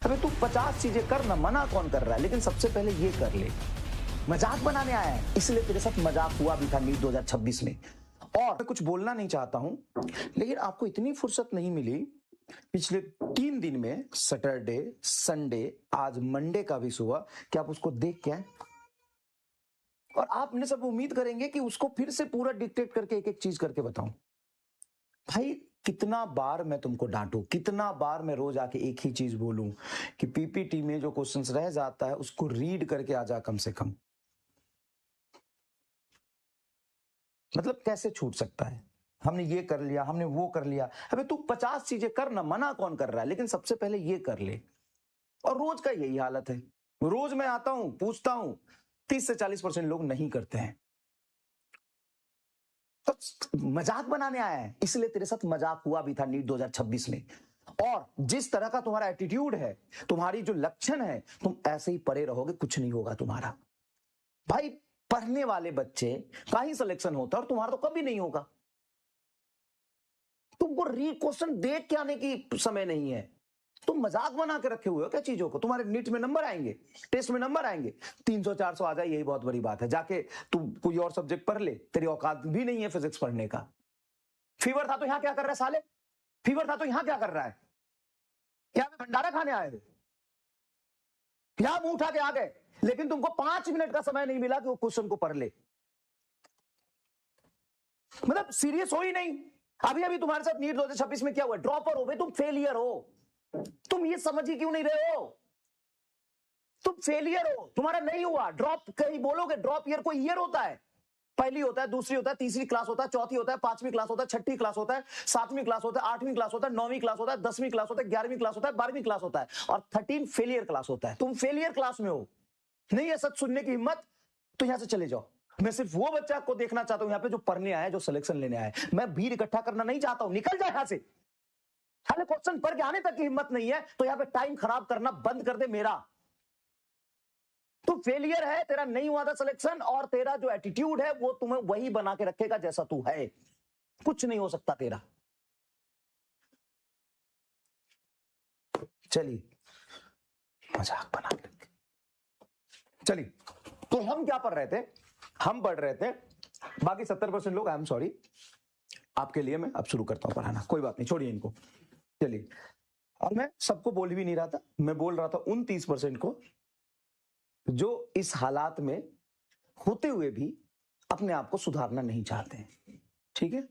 अबे तू 50 चीजें कर ना, मना कौन कर रहा है, लेकिन सबसे पहले ये कर ले। मजाक बनाने आया है, इसलिए तेरे साथ मजाक हुआ भी था नीट 2026 में। और मैं कुछ बोलना नहीं चाहता हूं, लेकिन आपको इतनी फुर्सत नहीं मिली पिछले 3 दिन में, सैटरडे, संडे, आज मंडे का भी सुबह, कि आप उसको देख के आए। और आपने सब उम्मीद करेंगे कि उसको फिर से पूरा डिक्टेट करके एक एक चीज करके बताऊं। भाई कितना बार मैं तुमको डांटूं, कितना बार मैं रोज आके एक ही चीज बोलूं कि पीपीटी में जो क्वेश्चंस रह जाता है उसको रीड करके आ जा कम से कम। मतलब कैसे छूट सकता है? हमने ये कर लिया, हमने वो कर लिया। अबे तू 50 चीजें कर ना, मना कौन कर रहा है, लेकिन सबसे पहले ये कर ले। और रोज का यही हालत है, रोज मैं आता हूं, पूछता हूं, 30 से 40% लोग नहीं करते हैं। तो मजाक बनाने आया है, इसलिए तेरे साथ मजाक हुआ भी था नीट 2026 में। और जिस तरह का तुम्हारा एटीट्यूड है, तुम्हारी जो लक्षण है, तुम ऐसे ही पड़े रहोगे, कुछ नहीं होगा तुम्हारा। भाई पढ़ने वाले बच्चे का ही सिलेक्शन होता है और तुम्हारा तो कभी नहीं होगा। तुमको री क्वेश्चन देख के आने की समय नहीं है। तुम मजाक बना के रखे हुए हो क्या चीजों को? तुम्हारे नीट में नंबर आएंगे, टेस्ट में नंबर आएंगे, 300-400 आ जाए, यही बहुत बड़ी बात है। जाके तुम कोई और सब्जेक्ट पढ़ ले, तेरी औकात भी नहीं है फिजिक्स पढ़ने का। फीवर था तो यहां क्या कर रहा है साले? फीवर था तो यहां क्या कर रहा है? क्या भंडारा खाने आए थे? यहां मुंह उठा के आ गए, लेकिन तुमको 5 मिनट का समय नहीं मिला कि वो क्वेश्चन को पढ़ ले। मतलब सीरियस हो ही नहीं। अभी अभी तुम्हारे साथ नीट 2026 में क्या हुआ? ड्रॉपर हो गए तुम, फेलियर हो। तुम ये समझ ही क्यों नहीं रहे हो? तुम फेलियर हो, तुम्हारा नहीं हुआ। ड्रॉप कहीं बोलोगे, ड्रॉप ईयर कोई ईयर होता है? पहली होता है, दूसरी होता है, तीसरी क्लास होता है, चौथी होता है, 5वीं क्लास होता है, छठी क्लास होता है, 7वीं क्लास होता है, 8वीं क्लास होता है, 9वीं क्लास होता है, 10वीं क्लास होता है, 11वीं क्लास होता है, 12वीं क्लास होता है, और 13 फेलियर क्लास होता है। तुम फेलियर क्लास में हो। नहीं है सच सुनने की हिम्मत तो यहां से चले जाओ। मैं सिर्फ वो बच्चा को देखना चाहता हूं यहां पे जो पढ़ने आया है, जो सिलेक्शन लेने आया है। मैं भीड़ इकट्ठा करना नहीं चाहता हूं, निकल जाए यहां से। हाले क्वेश्चन पढ़ के आने तक की हिम्मत नहीं है तो यहां पे टाइम खराब करना बंद कर दे मेरा। तू फेलियर है, तेरा नहीं हुआ था सिलेक्शन, और तेरा जो एटीट्यूड है वो तुम्हें वही बना के रखेगा जैसा तू है। कुछ नहीं हो सकता तेरा। चलिए मजाक बना के, चलिए तो हम क्या पढ़ रहे थे? हम पढ़ रहे थे, बाकी 70% लोग, आई एम सॉरी, आपके लिए मैं अब शुरू करता हूं पढ़ाना, कोई बात नहीं, छोड़िए इनको। चलिए, और मैं सबको बोल भी नहीं रहा था, मैं बोल रहा था उन 30% को जो इस हालात में होते हुए भी अपने आप को सुधारना नहीं चाहते हैं। ठीक है?